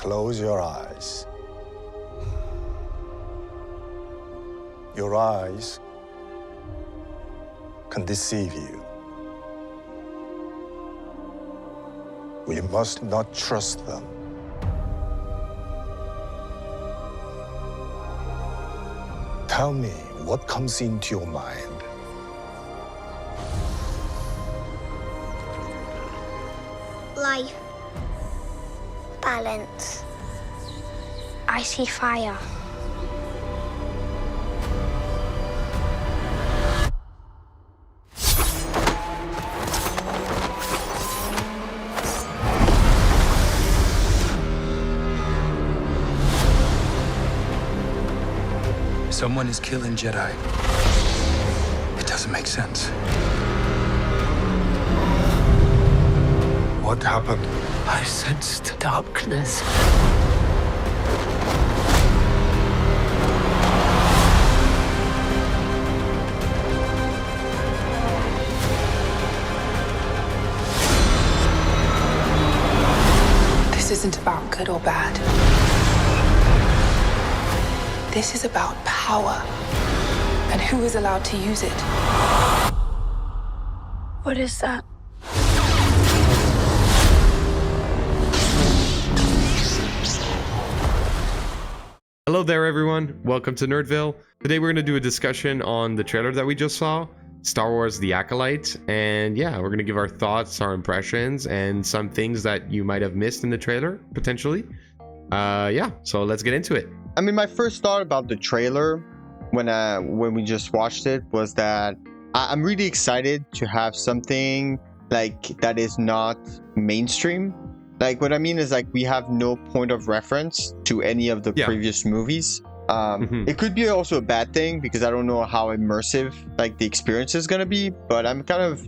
Close your eyes. Your eyes can deceive you. We must not trust them. Tell me what comes into your mind. Life. Balance. I see fire. Someone is killing Jedi. It doesn't make sense. What happened? I sensed darkness. This isn't about good or bad. This is about power and who is allowed to use it. What is that? Hello there, everyone. Welcome to Nerdville. Today we're going to do a discussion on the trailer that we just saw, Star Wars The Acolyte. And yeah, we're going to give our thoughts, our impressions, and some things that you might have missed in the trailer, potentially. Yeah, so let's get into it. I mean, my first thought about the trailer when we just watched it was that I'm really excited to have something like that is not mainstream. Like, what I mean is, like, we have no point of reference to any of the previous movies. It could be also a bad thing because I don't know how immersive like the experience is gonna be, but I'm kind of,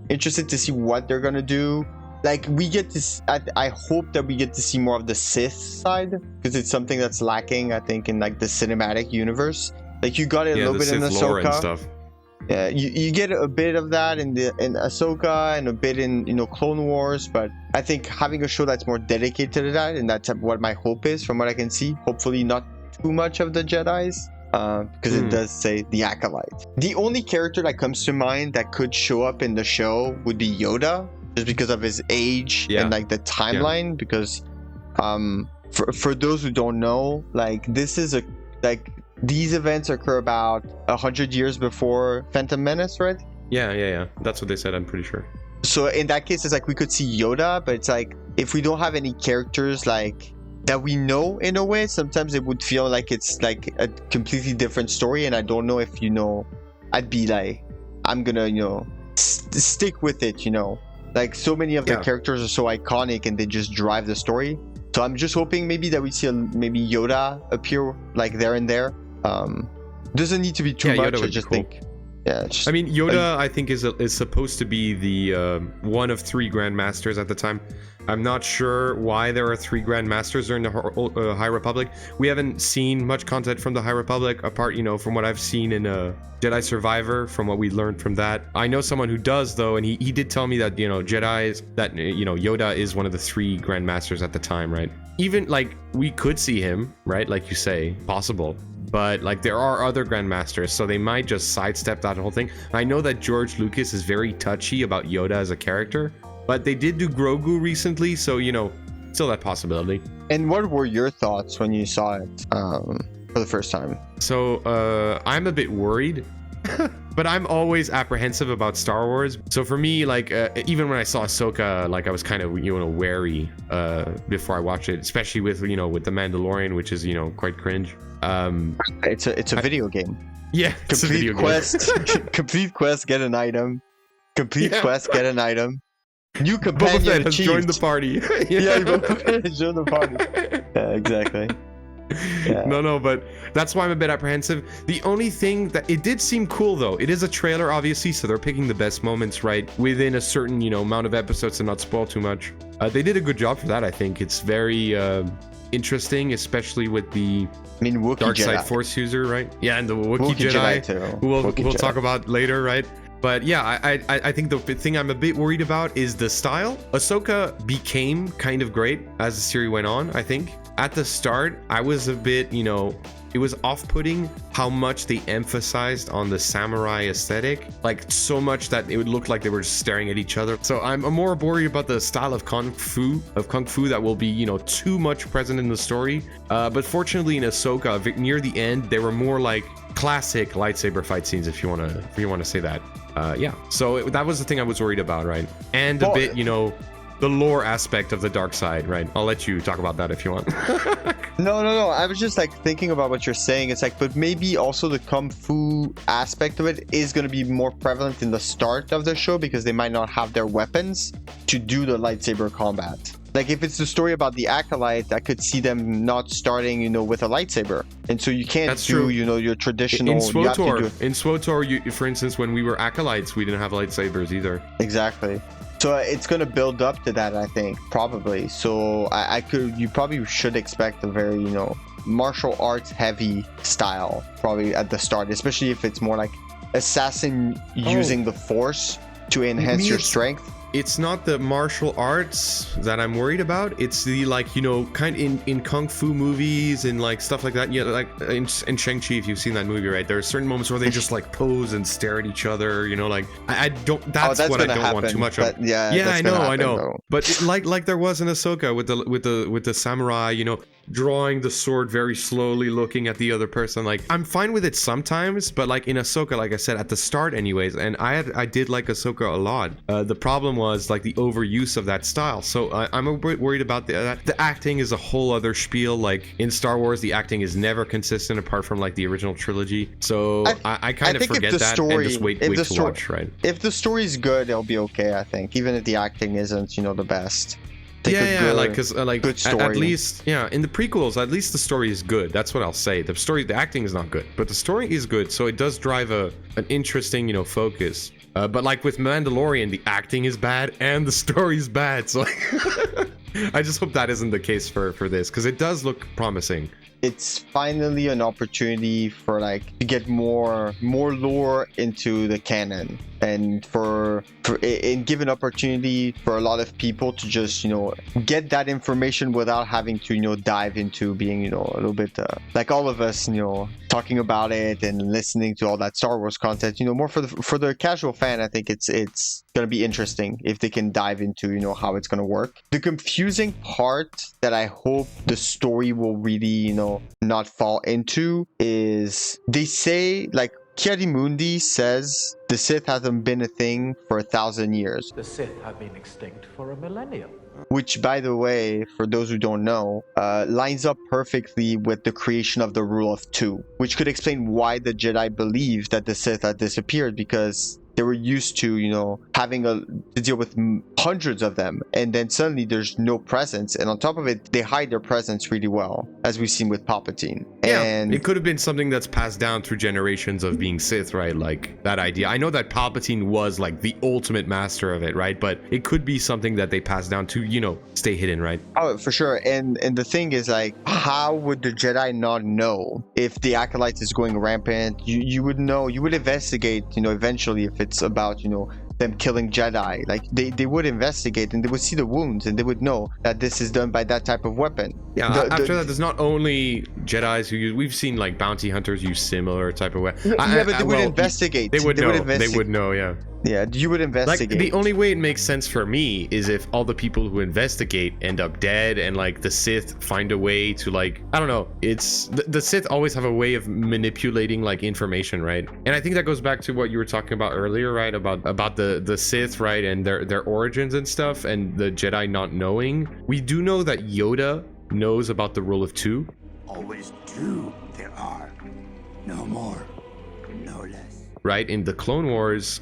interested to see what they're gonna do. Like, we get to, I hope that we get to see more of the Sith side, because it's something that's lacking, I think, in like the cinematic universe. Like, you got it a little bit in lore and Ahsoka. stuff. Yeah, you get a bit of that in Ahsoka and a bit in Clone Wars, but I think having a show that's more dedicated to that, and that's what my hope is from what I can see. Hopefully not too much of the Jedi's, because it does say the Acolyte. The only character that comes to mind that could show up in the show would be Yoda, just because of his age and like the timeline. Because for those who don't know, like, this is these events occur about 100 years before Phantom Menace, right? Yeah. That's what they said, I'm pretty sure. So in that case, it's like we could see Yoda, but it's like if we don't have any characters like that we know in a way, sometimes it would feel like it's like a completely different story. And I don't know if, I'd be like, I'm gonna, stick with it, Like, so many of the characters are so iconic and they just drive the story. So I'm just hoping maybe that we see maybe Yoda appear like there and there. Doesn't need to be too much. I just think. Yeah. I mean, Yoda, I think, is supposed to be the one of 3 Grandmasters at the time. I'm not sure why there are 3 Grandmasters during the High Republic. We haven't seen much content from the High Republic, apart, from what I've seen in Jedi Survivor, from what we learned from that. I know someone who does, though, and he did tell me that, Yoda is one of the 3 Grandmasters at the time, right? Even, like, we could see him, right? Like you say, possible. But, like, there are other Grandmasters, so they might just sidestep that whole thing. I know that George Lucas is very touchy about Yoda as a character, but they did do Grogu recently, so, still that possibility. And what were your thoughts when you saw it for the first time? So, I'm a bit worried, but I'm always apprehensive about Star Wars. So for me, like, even when I saw Ahsoka, like, I was kind of, wary before I watched it, especially with, with The Mandalorian, which is, quite cringe. It's a video game. Yeah, complete quest. Complete quest, get an item. Complete quest, get an item. New companion Boba Fett has achieved. joined the party. Boba Fett has joined the party. Yeah, exactly. Yeah. No, but that's why I'm a bit apprehensive. The only thing that it did seem cool, though, it is a trailer, obviously, so they're picking the best moments, right, within a certain, amount of episodes and not spoil too much. They did a good job for that, I think. It's very interesting, especially with the Wookiee dark side Jedi. Force user, right? Yeah, and the Wookiee Jedi, too. who we'll Jedi. talk about later, right? But yeah, I think the thing I'm a bit worried about is the style. Ahsoka became kind of great as the series went on, I think. At the start, I was a bit, you know, it was off-putting how much they emphasized on the samurai aesthetic, like so much that it would look like they were just staring at each other. So I'm more worried about the style of kung fu that will be, you know, too much present in the story. But fortunately in Ahsoka, near the end, they were more like classic lightsaber fight scenes, if you want to say that. Yeah, so that was the thing I was worried about, right? And a bit, you know, the lore aspect of the dark side, right? I'll let you talk about that if you want. No. I was just like thinking about what you're saying. It's like, but maybe also the kung fu aspect of it is going to be more prevalent in the start of the show because they might not have their weapons to do the lightsaber combat. Like if it's the story about the Acolyte, I could see them not starting, you know, with a lightsaber. And so you can't do, you know, your traditional... In SWTOR, for instance, when we were Acolytes, we didn't have lightsabers either. Exactly. So it's going to build up to that, I think, probably. So you probably should expect a very, you know, martial arts heavy style probably at the start, especially if it's more like assassin using the force to enhance your strength. It's not the martial arts that I'm worried about. It's the, like, you know, kind in kung fu movies and like stuff like that. Yeah, like in Shang-Chi, if you've seen that movie, right? There are certain moments where they just like pose and stare at each other. You know, like I don't. That's what I don't want too much of. Yeah, I know. Though. But like there was in Ahsoka with the samurai, you know, drawing the sword very slowly, looking at the other person. Like I'm fine with it sometimes, but like in Ahsoka, like I said at the start, anyways, and I did like Ahsoka a lot. The problem was like the overuse of that style. So I'm a bit worried about the acting is a whole other spiel. Like in Star Wars, the acting is never consistent apart from like the original trilogy. So I kind of forget that and just wait to watch, right? If the story's good, it'll be okay, I think, even if the acting isn't, you know, the best. Because at least, yeah, in the prequels, at least the story is good. That's what I'll say. The acting is not good, but the story is good, so it does drive an interesting, you know, focus. But like with Mandalorian, the acting is bad and the story is bad. So I just hope that isn't the case for this, because it does look promising. It's finally an opportunity for like to get more lore into the canon, and give an opportunity for a lot of people to just, you know, get that information without having to, you know, dive into being, you know, a little bit like all of us, you know, talking about it and listening to all that Star Wars content. You know, more for the casual fan, I think it's gonna be interesting if they can dive into, you know, how it's gonna work. The confusing part that I hope the story will really, you know, not fall into is they say, like, Kiadi-Mundi says the Sith hasn't been a thing for 1,000 years. The Sith have been extinct for a millennium. Which, by the way, for those who don't know, lines up perfectly with the creation of the Rule of Two, which could explain why the Jedi believe that the Sith had disappeared, because they were used to, you know, having to deal with hundreds of them, and then suddenly there's no presence, and on top of it, they hide their presence really well, as we've seen with Palpatine. Yeah, and it could have been something that's passed down through generations of being Sith, right? Like that idea. I know that Palpatine was like the ultimate master of it, right? But it could be something that they passed down to, you know, stay hidden, right? Oh, for sure. And the thing is, like, how would the Jedi not know if the Acolyte is going rampant? You would know. You would investigate, you know, eventually if it's about, you know, them killing Jedi. Like they would investigate and they would see the wounds and they would know that this is done by that type of weapon. Yeah, after that, there's not only Jedis who use, we've seen like bounty hunters use similar type of weapon. Yeah, but they would investigate. They would know, yeah. Yeah, you would investigate. Like, the only way it makes sense for me is if all the people who investigate end up dead and like the Sith find a way to, like, I don't know, it's the Sith always have a way of manipulating like information, right? And I think that goes back to what you were talking about earlier, right? About the Sith, right? And their origins and stuff, and the Jedi not knowing. We do know that Yoda knows about the Rule of Two. Always two there are. No more, no less. Right, in the Clone Wars,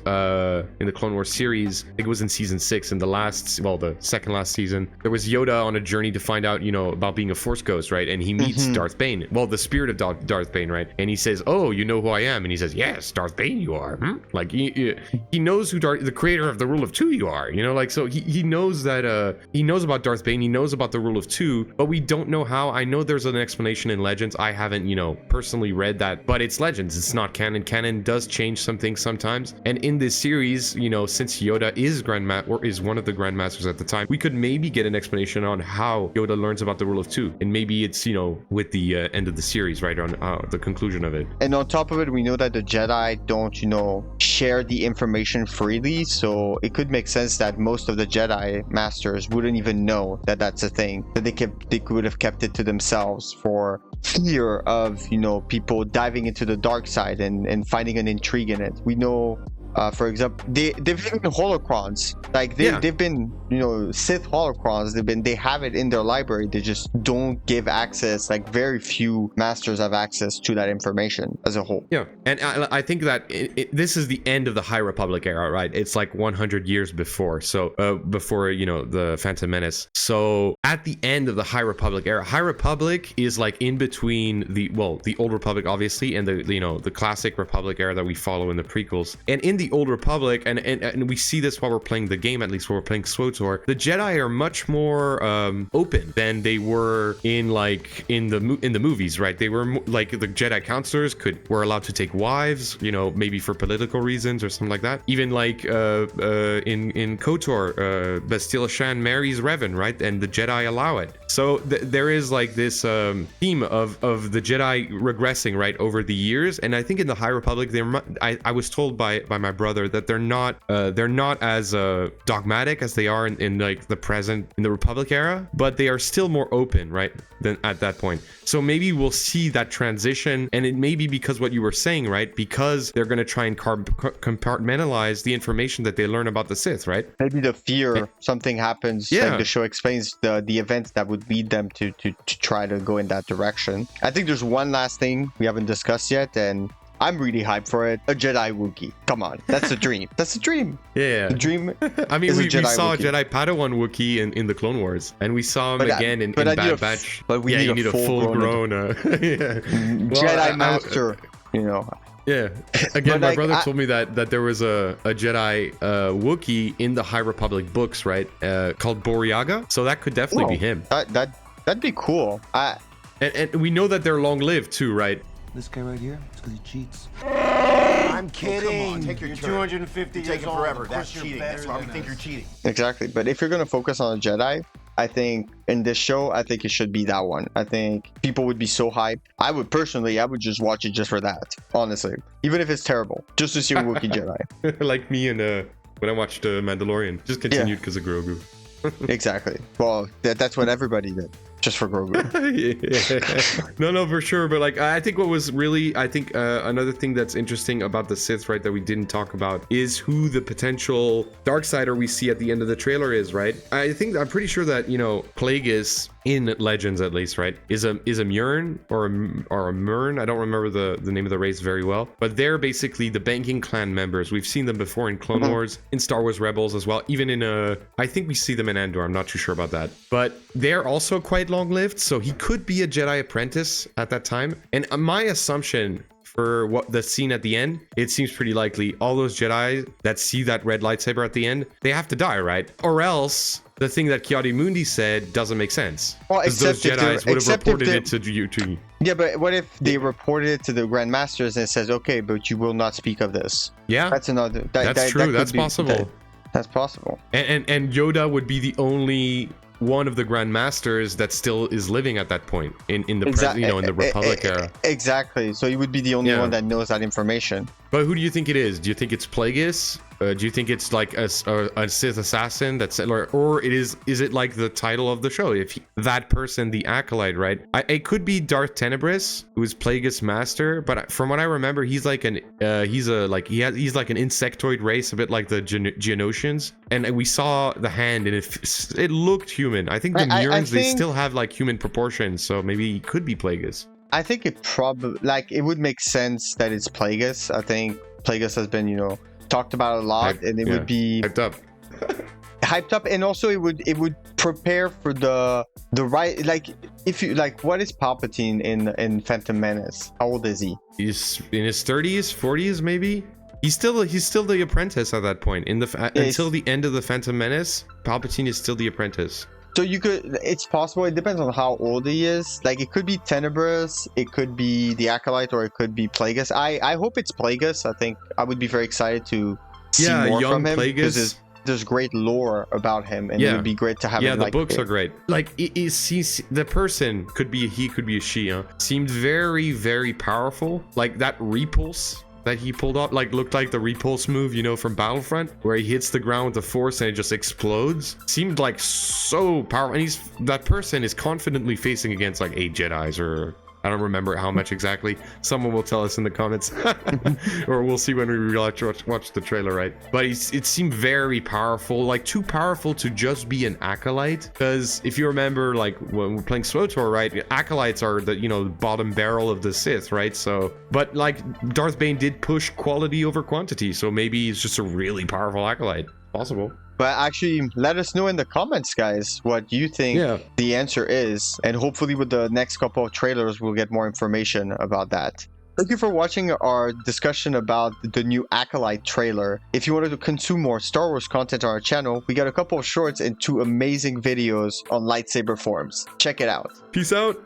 series, I think it was in season 6, in the second last season, there was Yoda on a journey to find out, you know, about being a Force ghost, right? And he meets Darth Bane. Well, the spirit of Darth Bane, right? And he says, "Oh, you know who I am?" And he says, "Yes, Darth Bane, you are." Like he knows who the creator of the Rule of Two you are. You know, like, so he knows that he knows about Darth Bane. He knows about the Rule of Two, but we don't know how. I know there's an explanation in Legends. I haven't, you know, personally read that, but it's Legends. It's not canon. Canon does change change some things sometimes. And in this series, you know, since Yoda is one of the Grandmasters at the time, we could maybe get an explanation on how Yoda learns about the rule of two. And maybe it's, you know, with the end of the series, right, on the conclusion of it. And on top of it, we know that the Jedi don't, you know, share the information freely. So it could make sense that most of the Jedi Masters wouldn't even know that that's a thing, that they would have kept it to themselves for fear of, you know, people diving into the dark side and finding an intrigue in it. We know, for example, they've been holocrons, like they've been, you know, Sith holocrons. They have it in their library. They just don't give access. Like very few masters have access to that information as a whole. Yeah, and I think that this is the end of the High Republic era, right? It's like 100 years before, so before, you know, the Phantom Menace. So at the end of the High Republic era, High Republic is like in between the Old Republic, obviously, and the, you know, the classic Republic era that we follow in the prequels. And in the Old Republic, and we see this while we're playing the game, at least while we're playing SWTOR, the Jedi are much more open than they were in the movies, right? They were like the Jedi counselors were allowed to take wives, you know, maybe for political reasons or something like that. Even like in KOTOR, Bastila Shan marries Revan, right? And the Jedi allow it. So there is like this theme of the Jedi regressing, right, over the years. And I think in the High Republic, I was told by my brother that they're not as dogmatic as they are in like in the Republic era, but they are still more open, right, than at that point. So maybe we'll see that transition, and it may be because what you were saying, right, because they're going to try and compartmentalize the information that they learn about the Sith, right? Maybe the fear something happens, like the show explains the events that would lead them to try to go in that direction. I think there's one last thing we haven't discussed yet, and I'm really hyped for it. A Jedi Wookiee. Come on. That's a dream. That's a dream. Yeah. The dream. I mean, we saw Wookiee. a Jedi Padawan Wookiee in the Clone Wars, and we saw him again in Bad Batch. But we need a full-grown Jedi Master, you know. Yeah. Again, my brother told me that there was a Jedi Wookiee in the High Republic books, right? Called Boryaga. So that could definitely be him. That'd be cool. And we know that they're long-lived too, right? This guy right here, it's because he cheats. I'm kidding. Oh, come on, take your You're turn. 250 You're years taking old. forever. Of That's course you're cheating. better That's why we than think us. you're cheating. Exactly. But if you're going to focus on a Jedi, I think in this show, I think it should be that one. I think people would be so hyped. I would just watch it just for that, honestly. Even if it's terrible, just to see a Wookiee Jedi. Like me and when I watched Mandalorian, just continued because of Grogu. Exactly. Well, that's what everybody did. Just for Grogu. No, for sure. But like, I think what was really, another thing that's interesting about the Sith, right, that we didn't talk about is who the potential Darksider we see at the end of the trailer is, right? I'm pretty sure that, you know, Plagueis in Legends, at least, right, is a Murn or a Murn. I don't remember the name of the race very well, but they're basically the banking clan members. We've seen them before in Clone Wars, in Star Wars Rebels as well. Even in I think we see them in Andor. I'm not too sure about that, but they're also quite long-lived, so he could be a Jedi apprentice at that time. And my assumption for what the scene at the end, it seems pretty likely all those Jedi that see that red lightsaber at the end, they have to die, right? Or else the thing that Kiadi-Mundi said doesn't make sense. Well, those Jedis would have reported it to you. Yeah, but what if they reported it to the Grand Masters and it says, okay, but you will not speak of this? Yeah, that's another. That's true. That's possible. That's possible. And Yoda would be the only one of the Grand Masters that still is living at that point in the in the Republic era. Exactly. So he would be the only one that knows that information. But who do you think it is? Do you think it's Plagueis? Do you think it's like a Sith assassin that's, or is it like the title of the show? If that person, the Acolyte, right? It could be Darth Tenebris, who is Plagueis' master. But from what I remember, he's like he's like an insectoid race, a bit like the Geonosians. And we saw the hand, and it looked human. I think the Murns, they still have like human proportions, so maybe it could be Plagueis. I think it probably it would make sense that it's Plagueis. I think Plagueis has been, talked about a lot, and it would be hyped up, and also it would prepare for the right, like, if you like, what is Palpatine in Phantom Menace? How old is he? He's in his 30s, 40s, maybe. He's still the apprentice at that point. Until the end of the Phantom Menace, Palpatine is still the apprentice. So you could, it's possible, it depends on how old he is. Like, it could be Tenebrous, it could be the Acolyte, or it could be Plagueis. I hope it's Plagueis. I think I would be very excited to see more young from him. Plagueis. Because there's great lore about him, and it would be great to have him, the like, books are great. Like, the person, could be a he, could be a she, seemed very, very powerful. Like, that repulse that he pulled off, like, looked like the repulse move, you know, from Battlefront, where he hits the ground with the force and it just explodes. Seemed like so powerful. And that person is confidently facing against like 8 Jedis, or I don't remember how much exactly. Someone will tell us in the comments, or we'll see when we watch the trailer, right? But it seemed very powerful, like too powerful to just be an Acolyte. Because if you remember, like when we're playing SWTOR, right, Acolytes are the, you know, bottom barrel of the Sith, right? So, but like Darth Bane did push quality over quantity, so maybe he's just a really powerful Acolyte. Possible. But actually, let us know in the comments, guys, what you think the answer is. And hopefully with the next couple of trailers, we'll get more information about that. Thank you for watching our discussion about the new Acolyte trailer. If you wanted to consume more Star Wars content on our channel, we got a couple of shorts and 2 amazing videos on lightsaber forms. Check it out. Peace out.